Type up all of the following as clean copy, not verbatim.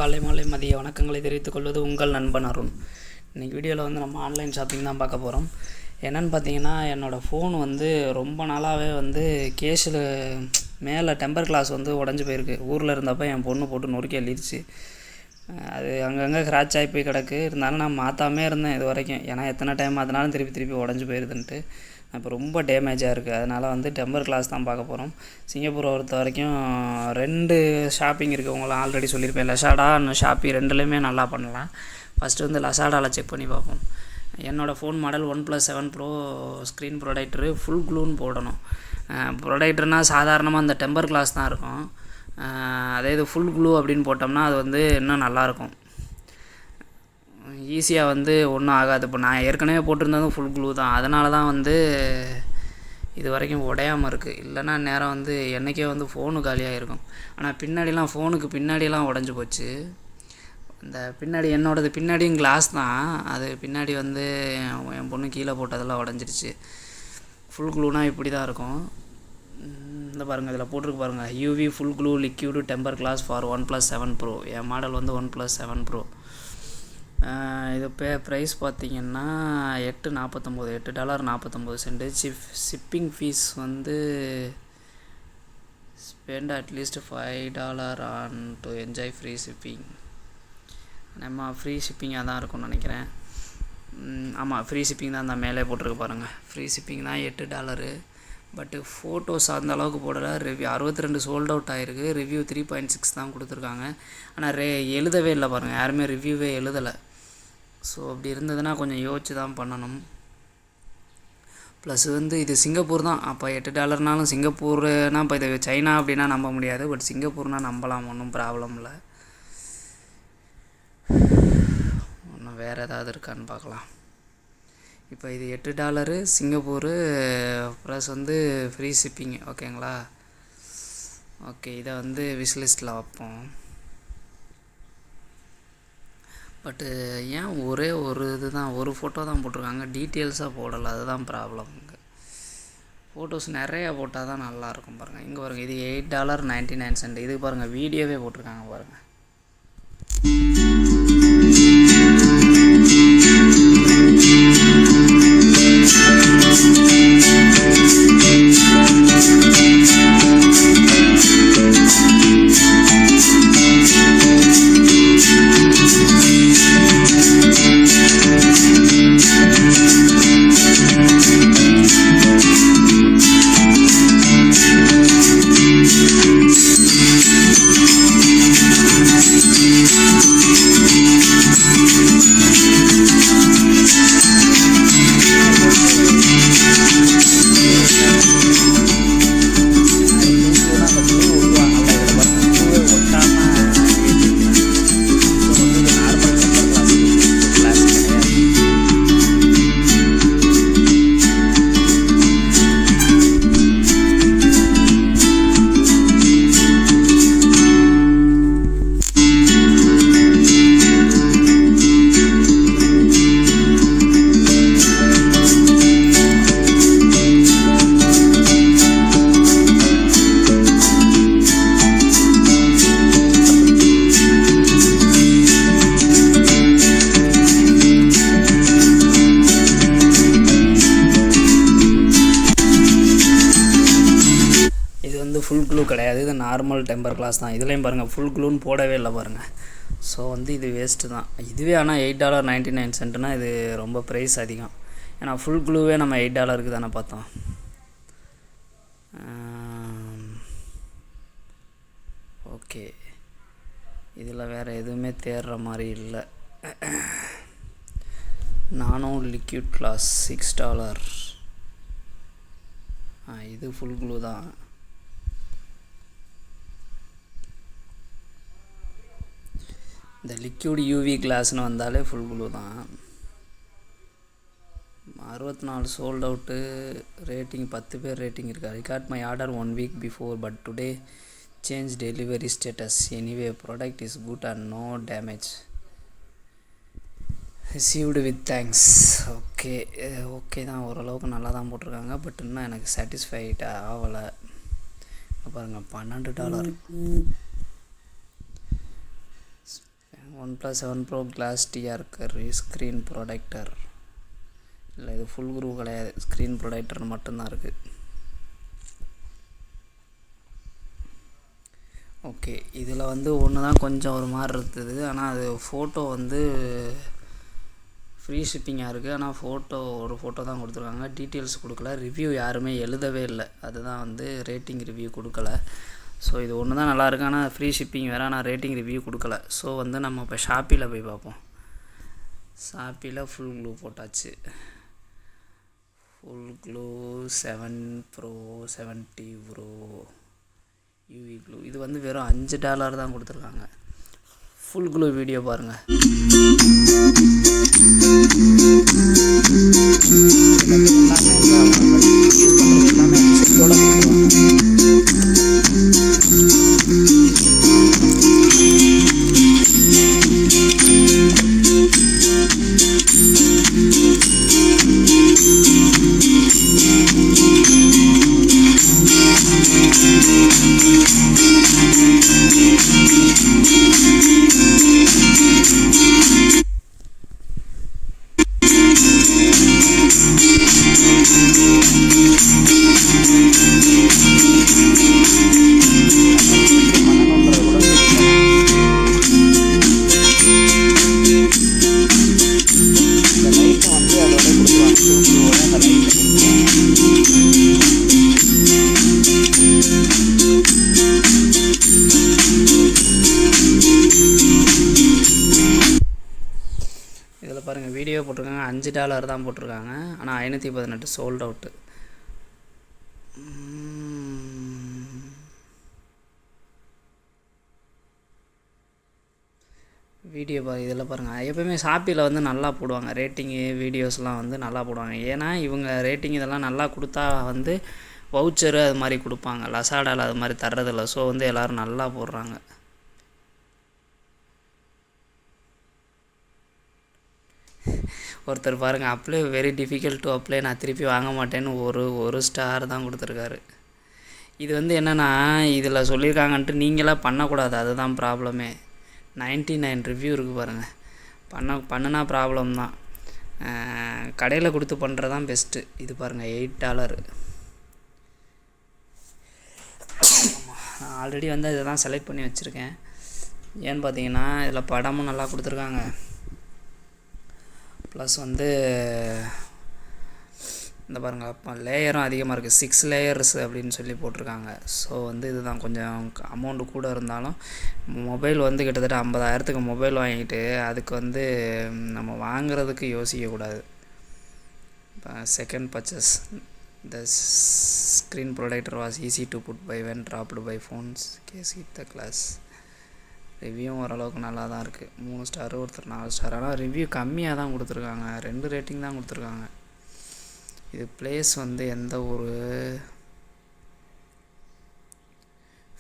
காலை மாலை மதிய வணக்கங்களை தெரிவித்துக் கொள்வது உங்கள் நண்பன் அருண். இன்றைக்கி வீடியோவில் வந்து நம்ம ஆன்லைன் ஷாப்பிங் தான் பார்க்க போகிறோம். என்னென்னு பார்த்தீங்கன்னா, என்னோடய ஃபோன் வந்து ரொம்ப நாளாகவே வந்து கேஸில் மேலே டெம்பர் கிளாஸ் வந்து உடஞ்சி போயிருக்கு. ஊரில் இருந்தப்போ என் பொண்ணு போட்டு நொறுக்கி அள்ளிடுச்சு. அது அங்கங்கே ஸ்க்ராட்ச் ஆகி போய் கிடக்கு. இருந்தாலும் நான் மாற்றாமே இருந்தேன் இது வரைக்கும். ஏன்னா எத்தனை டைம் மாற்றினாலும் திருப்பி உடஞ்சி போயிடுதுன்ட்டு இப்போ ரொம்ப டேமேஜாக இருக்குது. அதனால் வந்து டெம்பர் கிளாஸ் தான் பார்க்க போகிறோம். சிங்கப்பூரை பொறுத்த வரைக்கும் 2 ஷாப்பிங் இருக்குது. உங்களை ஆல்ரெடி சொல்லியிருப்பேன், லசாடா ஷாப்பி ரெண்டுலேயுமே நல்லா பண்ணலாம். ஃபஸ்ட்டு வந்து லசாடாவில் செக் பண்ணி பார்ப்போம். என்னோடய phone model OnePlus 7 Pro. Screen protector full க்ளூன்னு போடணும். ப்ரொடெக்டர்னால் சாதாரணமாக அந்த டெம்பர் கிளாஸ் தான் இருக்கும். அதே இது ஃபுல் க்ளூ அப்படின்னு போட்டோம்னா அது வந்து இன்னும் நல்லாயிருக்கும். ஈஸியாக வந்து ஒன்றும் ஆகாது. இப்போ நான் ஏற்கனவே போட்டிருந்ததும் ஃபுல் க்ளூ தான். அதனால தான் வந்து இது வரைக்கும் உடையாமல் இருக்குது. இல்லைன்னா நேரம் வந்து என்றைக்கே வந்து ஃபோனு காலியாக இருக்கும். ஆனால் பின்னாடிலாம் ஃபோனுக்கு பின்னாடியெல்லாம் உடஞ்சி போச்சு. இந்த பின்னாடி என்னோடது பின்னாடியும் கிளாஸ் தான். அது பின்னாடி வந்து என் பொண்ணு கீழே போட்டதெல்லாம் உடஞ்சிருச்சு. ஃபுல் க்ளூனா இப்படி தான் இருக்கும். இந்த பாருங்கள், இதில் போட்டிருக்கு பாருங்கள், UV full glue liquid temper glass for OnePlus 7 Pro. என் மாடல் வந்து OnePlus 7 Pro. இது ப்ரைஸ் பார்த்திங்கன்னா $8.49. ஷிப்பிங் ஃபீஸ் வந்து spend at least $5 on to enjoy free shipping. நம்ம ஃப்ரீ ஷிப்பிங்காக தான் இருக்கும்னு நினைக்கிறேன். ஆமாம், ஃப்ரீ ஷிப்பிங் தான். அந்த மேலே போட்டிருக்கு பாருங்கள், ஃப்ரீ ஷிப்பிங் தான் $8. பட்டு ஃபோட்டோஸ் அந்த அளவுக்கு போடலை. ரிவ்யூ 62 சோல்ட் அவுட் ஆகிருக்கு. ரிவ்யூ 3.6 தான் கொடுத்துருக்காங்க. ஆனால் எழுதவே இல்லை பாருங்கள், யாருமே ரிவ்யூவே எழுதலை. ஸோ அப்படி இருந்ததுன்னா கொஞ்சம் யோசிச்சு தான் பண்ணணும். ப்ளஸ் வந்து இது சிங்கப்பூர் தான். அப்போ $8னாலும் சிங்கப்பூர்னால் இப்போ இது சைனா அப்படின்னா நம்ப முடியாது. பட் சிங்கப்பூர்னால் நம்பலாம், ஒன்றும் ப்ராப்ளம் இல்லை. ஒன்றும் வேறு ஏதாவது இருக்கான்னு பார்க்கலாம். இப்போ இது $8 சிங்கப்பூர் ப்ளஸ் வந்து ஃப்ரீ ஷிப்பிங். ஓகேங்களா? ஓகே, இதை வந்து விஷ்லிஸ்ட்டில் வைப்போம். பட்டு ஏன் ஒரே ஒரு ஒரு ஃபோட்டோ தான் போட்டிருக்காங்க, டீட்டெயில்ஸாக போடலை. அதுதான் ப்ராப்ளம். ஃபோட்டோஸ் நிறையா போட்டால் தான் நல்லாயிருக்கும். பாருங்கள், இங்கே பாருங்கள், இது $8.99. இதுக்கு பாருங்கள், வீடியோவே போட்டிருக்காங்க பாருங்கள். ஃபுல் க்ளூ கிடையாது, இது நார்மல் டெம்பர் கிளாஸ் தான். இதுலேயும் பாருங்கள், ஃபுல் க்ளூன்னு போடவே இல்லை பாருங்கள். ஸோ வந்து இது வேஸ்ட்டு தான். இதுவே ஆனால் $8.99 இது ரொம்ப ப்ரைஸ் அதிகம். ஏன்னா ஃபுல் க்ளூவே நம்ம $8 தானே பார்த்தோம். ஓகே, இதில் வேறு எதுவுமே தேடுற மாதிரி இல்லை. நானும் லிக்யூட் கிளாஸ் $6. இது ஃபுல் க்ளூ தான். இந்த லிக்யூட் UV கிளாஸ்னு வந்தாலே ஃபுல் க்ளூ தான். 64 சோல்ட் அவுட்டு. ரேட்டிங் 10 பேர் ரேட்டிங் இருக்கா. Regard my order 1 week before but today change delivery status. Anyway product is good and no damage. Received with thanks. Okay தான், ஓரளவுக்கு நல்லா தான் போட்டிருக்காங்க. பட் இன்னும் எனக்கு சாட்டிஸ்ஃபைட் ஆகலை. பாருங்கள், $12. OnePlus 7 Pro Glass TR screen protector. இல்லை, இது ஃபுல் குரூப் கிடையாது, ஸ்க்ரீன் ப்ரொடெக்டர் மட்டும்தான் இருக்குது. ஓகே, இதில் வந்து ஒன்று தான் கொஞ்சம் ஒரு மாதிரி இருக்குது. ஆனால் அது ஃபோட்டோ வந்து ஃப்ரீ ஷிப்பிங்காக இருக்குது. ஆனால் ஒரு ஃபோட்டோ தான் கொடுத்துருக்காங்க, டீட்டெயில்ஸ் கொடுக்கல. ரிவ்யூ யாருமே எழுதவே இல்லை, அதுதான் வந்து ரேட்டிங் ரிவ்யூ கொடுக்கல. ஸோ இது ஒன்று தான் நல்லாயிருக்கு, ஆனால் ஃப்ரீ ஷிப்பிங் வேறு, ஆனால் ரேட்டிங் ரிவ்யூ கொடுக்கல. ஸோ வந்து நம்ம இப்போ ஷாப்பியில் போய் பார்ப்போம். ஷாப்பியில் ஃபுல் க்ளூ போட்டாச்சு. Full glue 7 Pro 70 Pro UV glue. இது வந்து வெறும் $5 தான் கொடுத்துருக்காங்க. ஃபுல் க்ளூ வீடியோ பாருங்கள். இதில் பாருங்கள், வீடியோ போட்டிருக்காங்க, $5 தான் போட்டிருக்காங்க. ஆனால் 518 சோல்ட் அவுட்டு. வீடியோ இதில் பாருங்கள், எப்போயுமே ஷாப்பியில் வந்து நல்லா போடுவாங்க ரேட்டிங்கு, வீடியோஸ்லாம் வந்து நல்லா போடுவாங்க. ஏன்னா இவங்க ரேட்டிங் இதெல்லாம் நல்லா கொடுத்தா வந்து வவுச்சரு அது மாதிரி கொடுப்பாங்க. லசாடாவில் அது மாதிரி தர்றதில்ல. ஸோ வந்து எல்லோரும் நல்லா போடுறாங்க. ஒருத்தர் பாருங்கள், apply very difficult to apply, நான் திருப்பி வாங்க மாட்டேன்னு ஒரு ஸ்டார் தான் கொடுத்துருக்காரு. இது வந்து என்னென்னா, இதில் சொல்லியிருக்காங்கன்ட்டு நீங்களாம் பண்ணக்கூடாது, அதுதான் ப்ராப்ளமே. 99 ரிவ்யூ இருக்குது பாருங்கள். பண்ணுனா ப்ராப்ளம் தான். கடையில் கொடுத்து பண்ணுறது தான் பெஸ்ட்டு. இது பாருங்கள், $8. நான் ஆல்ரெடி வந்து இதை தான் செலக்ட் பண்ணி வச்சுருக்கேன். ஏன்னு பார்த்தீங்கன்னா இதில் படமும் நல்லா கொடுத்துருக்காங்க. ப்ளஸ் வந்து இந்த பாருங்கள், அப்போ லேயரும் அதிகமாக இருக்குது, 6 லேயர்ஸ் அப்படின்னு சொல்லி போட்டிருக்காங்க. ஸோ வந்து இதுதான் கொஞ்சம் அமௌண்ட்டு கூட இருந்தாலும், மொபைல் வந்து கிட்டத்தட்ட 50,000க்கு மொபைல் வாங்கிட்டு அதுக்கு வந்து நம்ம வாங்குறதுக்கு யோசிக்கக்கூடாது. இப்போ second purchase, the screen protector was easy to put by when dropped by phone's case hit the glass. ரிவ்யூவும் ஓரளவுக்கு நல்லா தான் இருக்குது. 3 ஸ்டாரு, ஒருத்தர் 4 ஸ்டார். ஆனால் ரிவ்யூ கம்மியாக தான் கொடுத்துருக்காங்க, 2 ரேட்டிங் தான் கொடுத்துருக்காங்க. இது பிளேஸ் வந்து எந்த ஒரு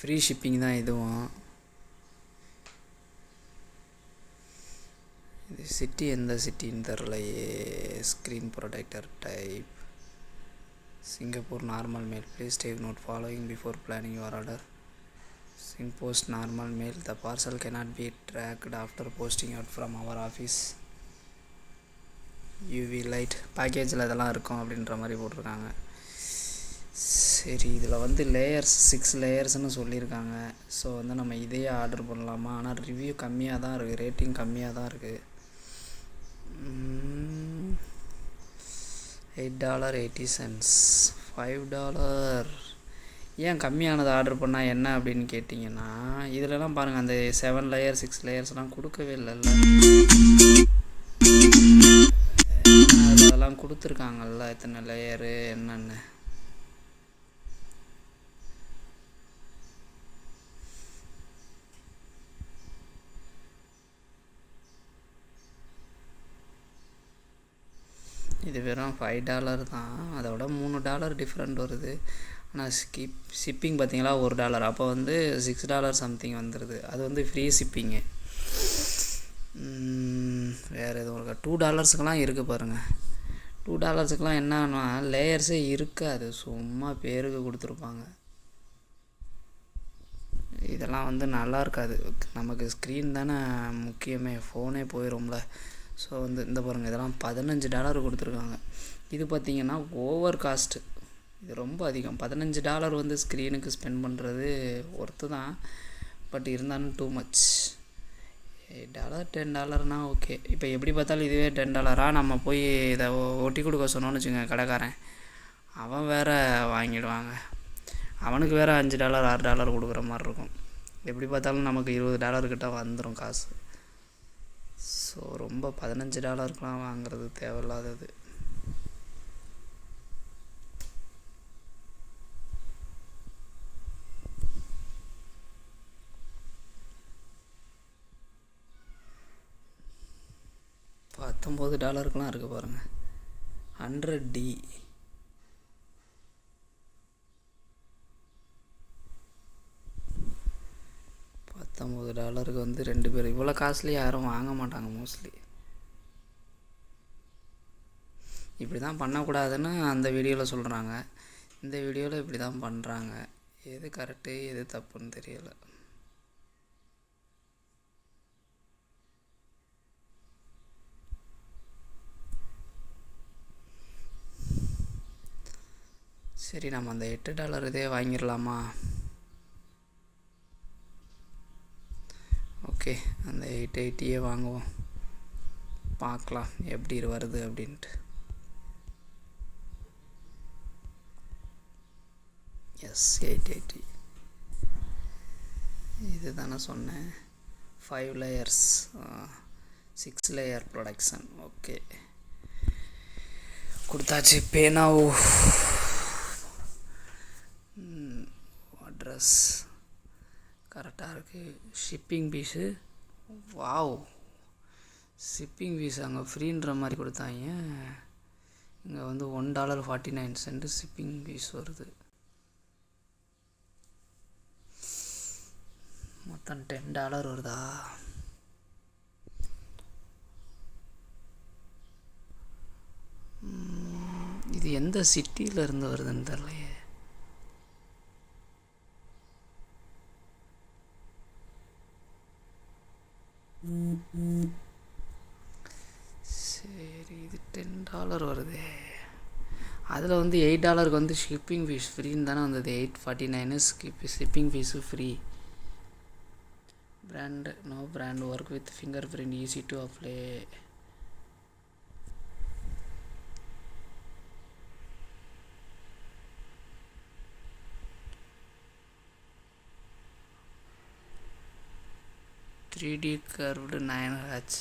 ஃப்ரீ ஷிப்பிங் தான் இதுவும். இது சிட்டி எந்த சிட்டின்னு தெரிலையே. Screen protector type Singapore normal mail. Please take note following before planning your order. Sing post normal mail. The parcel cannot be tracked after posting out from our office. UV light பேக்கேஜில் இதெல்லாம் இருக்கும் அப்படின்ற மாதிரி போட்டிருக்காங்க. சரி, இதில் வந்து layers 6 லேயர்ஸ்னு சொல்லியிருக்காங்க. So வந்து நம்ம இதையே ஆர்டர் பண்ணலாமா? ஆனால் ரிவ்யூ கம்மியாக தான் இருக்குது, ரேட்டிங் கம்மியாக தான் இருக்குது. $8.80 $5. ஏன் கம்மியானது ஆர்டர் பண்ணால் என்ன அப்படின்னு கேட்டிங்கன்னா, இதிலலாம் பாருங்கள், அந்த 7 லேயர் 6 லேயர்ஸ்லாம் கொடுக்கவே இல்லைல்ல. அதெல்லாம் கொடுத்துருக்காங்கல்ல, எத்தனை லேயரு என்னென்னு. இது வெறும் $5 தான், அதோட $3 டிஃப்ரெண்ட் வருது. ஆனால் ஷிப்பிங் பார்த்தீங்களா $1. அப்போ வந்து $6 சம்திங் வந்துடுது. அது வந்து ஃப்ரீ ஷிப்பிங்கு. வேறு எதுவும் இருக்கா? $2க்கெலாம் இருக்குது பாருங்கள். $2க்கெலாம் என்னன்னா லேயர்ஸே இருக்காது, சும்மா பேருக்கு கொடுத்துருப்பாங்க. இதெல்லாம் வந்து நல்லா இருக்காது. நமக்கு ஸ்க்ரீன் தானே முக்கியமே, ஃபோனே போயிடும்ல. ஸோ வந்து இந்த பாருங்கள், இதெல்லாம் $15 கொடுத்துருக்காங்க. இது பார்த்திங்கன்னா ஓவர் காஸ்ட்டு, இது ரொம்ப அதிகம். $15 வந்து ஸ்க்ரீனுக்கு ஸ்பெண்ட் பண்ணுறது ஒர்த்து தான், பட் இருந்தாலும் டூ மச். $8 $10 ஓகே. இப்போ எப்படி பார்த்தாலும் இதுவே $10 நம்ம போய் இதை ஒட்டி கொடுக்க சொன்னோன்னு வச்சுக்கோங்க, கடைக்காரன் அவன் வேறு வாங்கிடுவாங்க. அவனுக்கு வேறு $5 $6 கொடுக்குற மாதிரி இருக்கும். எப்படி பார்த்தாலும் நமக்கு $20 கிட்ட வந்துடும் காசு. ஸோ ரொம்ப $15 வாங்குறது தேவையில்லாதது. $19 இருக்குது பாருங்கள், 100D. $19 வந்து 2 பேர். இவ்வளோ காஸ்ட்லி யாரும் வாங்க மாட்டாங்க மோஸ்ட்லி. இப்படி தான் பண்ணக்கூடாதுன்னு அந்த வீடியோவில் சொல்கிறாங்க, இந்த வீடியோவில் இப்படி தான் பண்ணுறாங்க. எது கரெக்டு எது தப்புன்னு தெரியலை. சரி, நம்ம அந்த $8 இதே வாங்கிடலாமா? ஓகே, அந்த 880 வாங்குவோம், பார்க்கலாம் எப்படி வருது அப்படின்ட்டு. எஸ், 880 இது தானே சொன்னேன். 5 layers 6 layer ப்ரொடக்ஷன். ஓகே, கொடுத்தாச்சு. பேனாவோ அட்ரஸ் கரெக்டாக இருக்குது. Shipping fees, wow, shipping fees அங்கே ஃப்ரீன்ற மாதிரி கொடுத்தாங்க. இங்கே வந்து $1.49 ஷிப்பிங் ஃபீஸ் வருது. மொத்தம் $10 வருதா? இது எந்த சிட்டியில் இருந்து வருதுன்னு தெரியலையே. சரி, இது $10 வருது. அதில் வந்து $8 வந்து ஷிப்பிங் ஃபீஸ் ஃப்ரீன்னு தானே வந்தது. 849 shipping fee free. Brand, no brand, work with fingerprint, easy to apply. Three D curved 9H.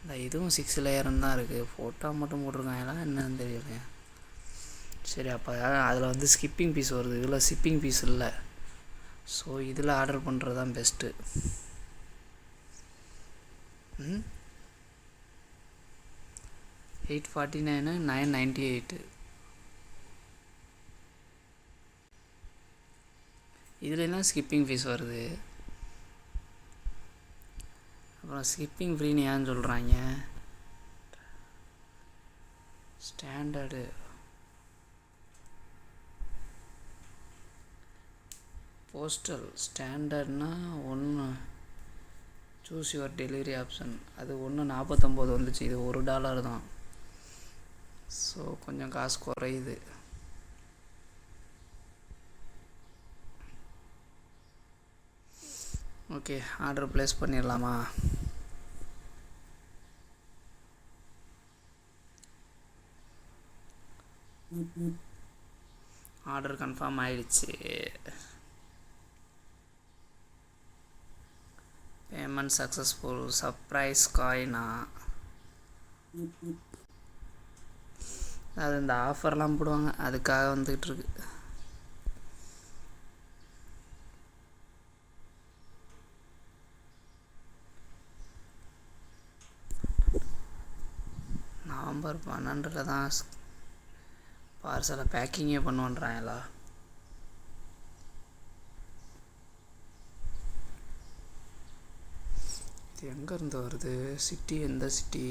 இந்த இதுவும் 6 லேயர்னு தான் இருக்குது. ஃபோட்டோ மட்டும் போட்டிருக்காங்களா என்னன்னு தெரியல. சரி, அப்போ அதில் வந்து ஸ்கிப்பிங் ஃபீஸ் வருது, இதில் ஷிப்பிங் ஃபீஸ் இல்லை. ஸோ இதில் ஆர்டர் பண்ணுறது தான் பெஸ்ட்டு. 849 998. இதில் என்ன ஸ்கிப்பிங் ஃபீஸ் வருது? அப்புறம் ஸ்கிப்பிங் ஃப்ரீன்னு ஏன்னு சொல்கிறாங்க? ஸ்டாண்டர்டு போஸ்டல் ஸ்டாண்டர்ட்னா 1 சூஸ் யுவர் டெலிவரி ஆப்ஷன். அது 1.49 வந்துச்சு. இது $1 தான். ஸோ கொஞ்சம் காசு குறையுது. ஓகே, ஆர்டர் ப்ளேஸ் பண்ணிடலாமா? ஆர்டர் கன்ஃபார்ம் ஆயிடுச்சு. Payment successful. சர்ப்ரைஸ் காயினா? அது இந்த ஆஃபர்லாம் போடுவாங்க, அதுக்காக வந்துக்கிட்டு இருக்கு. நவம்பர் 12 தான் பார்சலை பேக்கிங்கே பண்ணுவான்றாங்களா? இது எங்கேருந்து வருது? சிட்டி எந்த சிட்டி?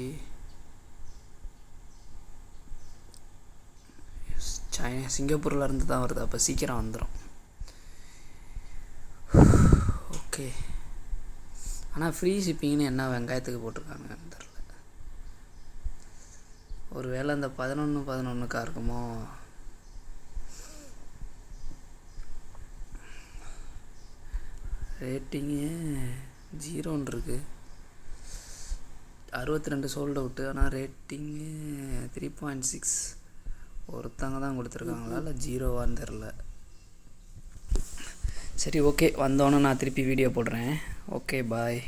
சிங்கப்பூரில் இருந்து தான் வருது, அப்போ சீக்கிரம் வந்துடும். ஓகே, ஆனால் ஃப்ரீ ஷிப்பிங்னு என்ன வெங்காயத்துக்கு போட்டிருக்காங்கன்னு தெரில. ஒருவேளை இந்த 11 இருக்குமோ? ரேட்டிங்கு 0 இருக்குது, 62 சோல்ட் அவுட்டு. ஆனால் ரேட்டிங்கு 3.6. ஒருத்தங்க தான் கொடுத்துருக்காங்களா இல்லை 0வான்னு தெரில. சரி, ஓகே, வந்தோன்னே நான் திருப்பி வீடியோ போடுறேன். ஓகே, பாய்.